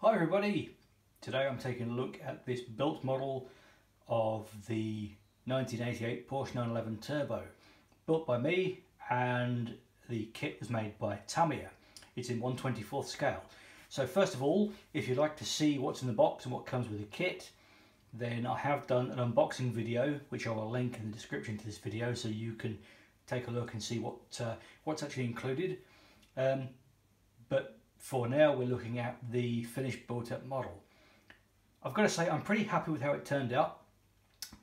Hi everybody! Today I'm taking a look at this built model of the 1988 Porsche 911 Turbo, built by me, and the kit was made by Tamiya. It's in 1/24th scale. So first of all, if you'd like to see what's in the box and what comes with the kit, then I have done an unboxing video which I will link in the description to this video so you can take a look and see what's actually included. But for now we're looking at the finished built up model. I've got to say I'm pretty happy with how it turned out.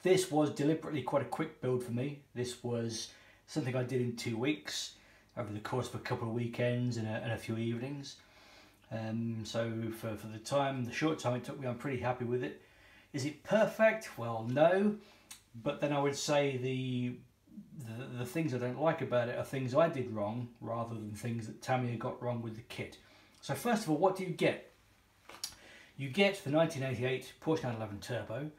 This was deliberately quite a quick build for me. This was something I did in 2 weeks over the course of a couple of weekends and a few evenings. So for the short time it took me, I'm pretty happy with it. Is it perfect? Well, no, but then I would say the things I don't like about it are things I did wrong rather than things that Tamiya got wrong with the kit. So first of all, what do you get? You get the 1988 Porsche 911 Turbo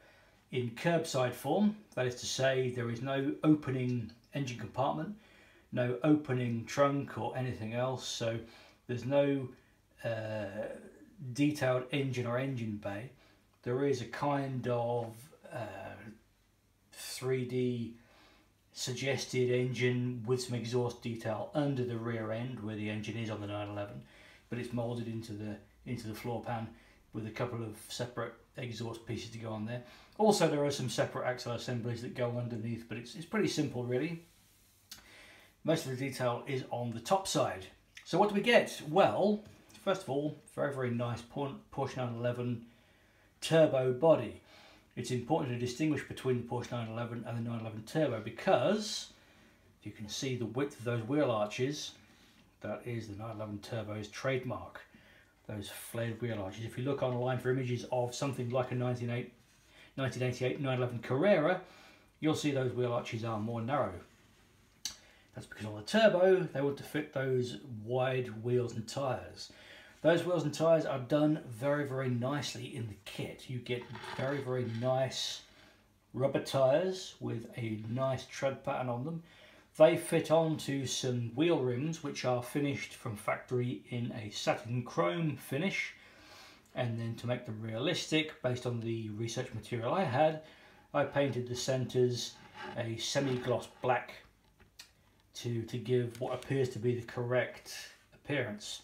in curbside form. That is to say, there is no opening engine compartment, no opening trunk or anything else. So there's no detailed engine or engine bay. There is a kind of 3D suggested engine with some exhaust detail under the rear end where the engine is on the 911, but it's moulded into the floor pan with a couple of separate exhaust pieces to go on there. Also, there are some separate axle assemblies that go underneath, but it's pretty simple really. Most of the detail is on the top side. So what do we get? Well, first of all, very nice Porsche 911 Turbo body. It's important to distinguish between the Porsche 911 and the 911 Turbo because if you can see the width of those wheel arches, that is the 911 Turbo's trademark, those flared wheel arches. If you look online for images of something like a 1988 911 Carrera, you'll see those wheel arches are more narrow. That's because on the Turbo, they want to fit those wide wheels and tyres. Those wheels and tyres are done very nicely in the kit. You get very nice rubber tyres with a nice tread pattern on them. They fit onto some wheel rims which are finished from factory in a satin chrome finish, and then to make them realistic, based on the research material I had, I painted the centres a semi-gloss black to give what appears to be the correct appearance.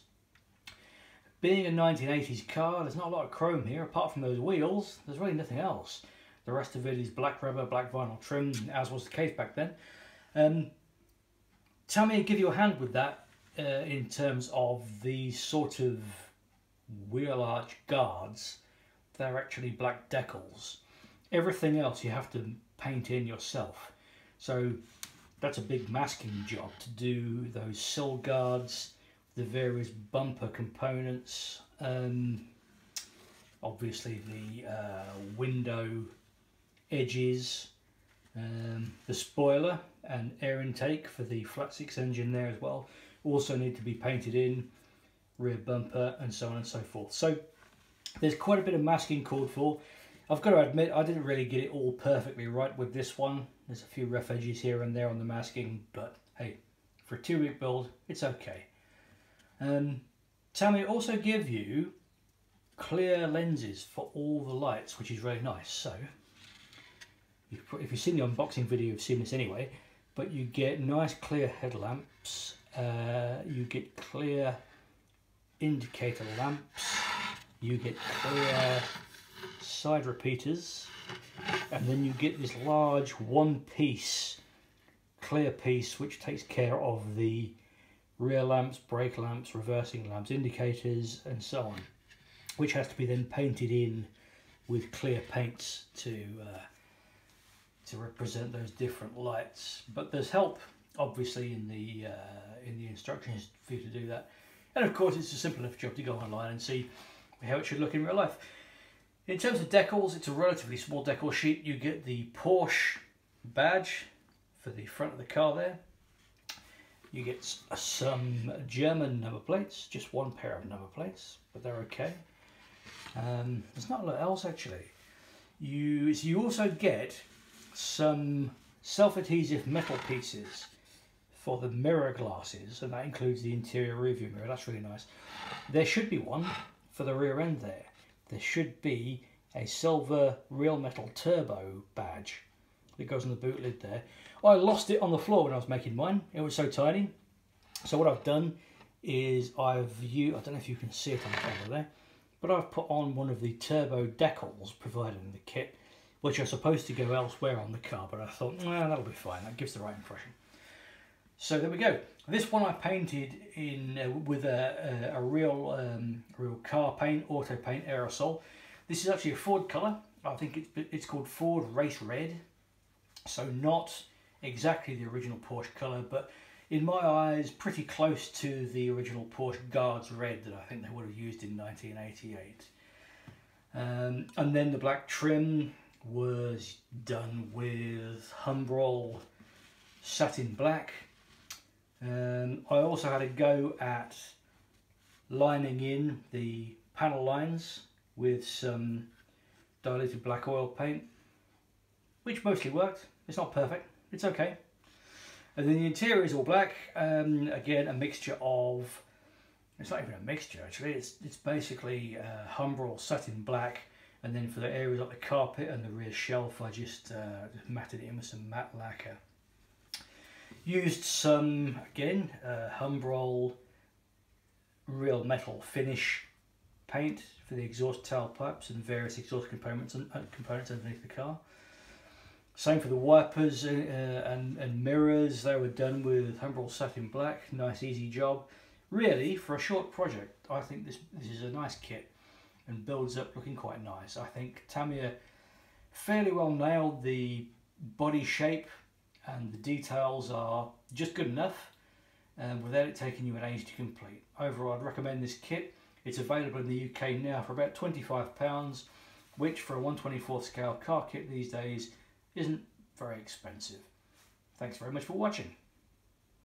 Being a 1980s car, there's not a lot of chrome here apart from those wheels. There's really nothing else. The rest of it is black rubber, black vinyl trim, as was the case back then. Tamiya give you a hand with that in terms of the sort of wheel arch guards. They're actually black decals. Everything else you have to paint in yourself. So that's a big masking job to do those sill guards, the various bumper components, obviously the window edges, the spoiler and air intake for the flat six engine there as well also need to be painted in, rear bumper and so on and so forth. So there's quite a bit of masking called for. I've got to admit I didn't really get it all perfectly right with this one. There's a few rough edges here and there on the masking, but hey, for a 2-week build it's okay. Tamiya also give you clear lenses for all the lights, which is really nice. So if you've seen the unboxing video, you've seen this anyway, but you get nice clear headlamps, you get clear indicator lamps, you get clear side repeaters, and then you get this large one-piece clear piece which takes care of the rear lamps, brake lamps, reversing lamps, indicators and so on, which has to be then painted in with clear paints to represent those different lights. But there's help obviously in the instructions for you to do that, and of course it's a simple enough job to go online and see how it should look in real life. In terms of decals, it's a relatively small decal sheet. You get the Porsche badge for the front of the car there. You get some German number plates, just one pair of number plates, but they're okay. There's not a lot else actually. You also get some self-adhesive metal pieces for the mirror glasses, and that includes the interior rearview mirror. That's really nice. There should be one for the rear end there should be a silver real metal turbo badge that goes on the boot lid there. I lost it on the floor when I was making mine. It was so tiny. So what I've done is I don't know if you can see it on the camera there, but I've put on one of the turbo decals provided in the kit, which are supposed to go elsewhere on the car, but I thought, well, that'll be fine, that gives the right impression. So there we go. This one I painted in with a real car paint, auto paint aerosol. This is actually a Ford colour. I think it's called Ford Race Red. So not exactly the original Porsche colour, but in my eyes pretty close to the original Porsche Guards Red that I think they would have used in 1988. And then the black trim was done with Humbrol satin black. I also had a go at lining in the panel lines with some diluted black oil paint, which mostly worked. It's not perfect, it's okay. And then the interior is all black, again a mixture of, it's not even a mixture actually, it's basically Humbrol satin black, and then for the areas like the carpet and the rear shelf I just matted it in with some matte lacquer. Used some, again, Humbrol real metal finish paint for the exhaust tailpipes and various exhaust components underneath the car. Same for the wipers and mirrors. They were done with Humbrol satin black. Nice easy job. Really, for a short project, I think this is a nice kit and builds up looking quite nice. I think Tamiya fairly well nailed the body shape, and the details are just good enough without it taking you an age to complete. Overall, I'd recommend this kit. It's available in the UK now for about £25, which for a 1/24 scale car kit these days isn't very expensive. Thanks very much for watching.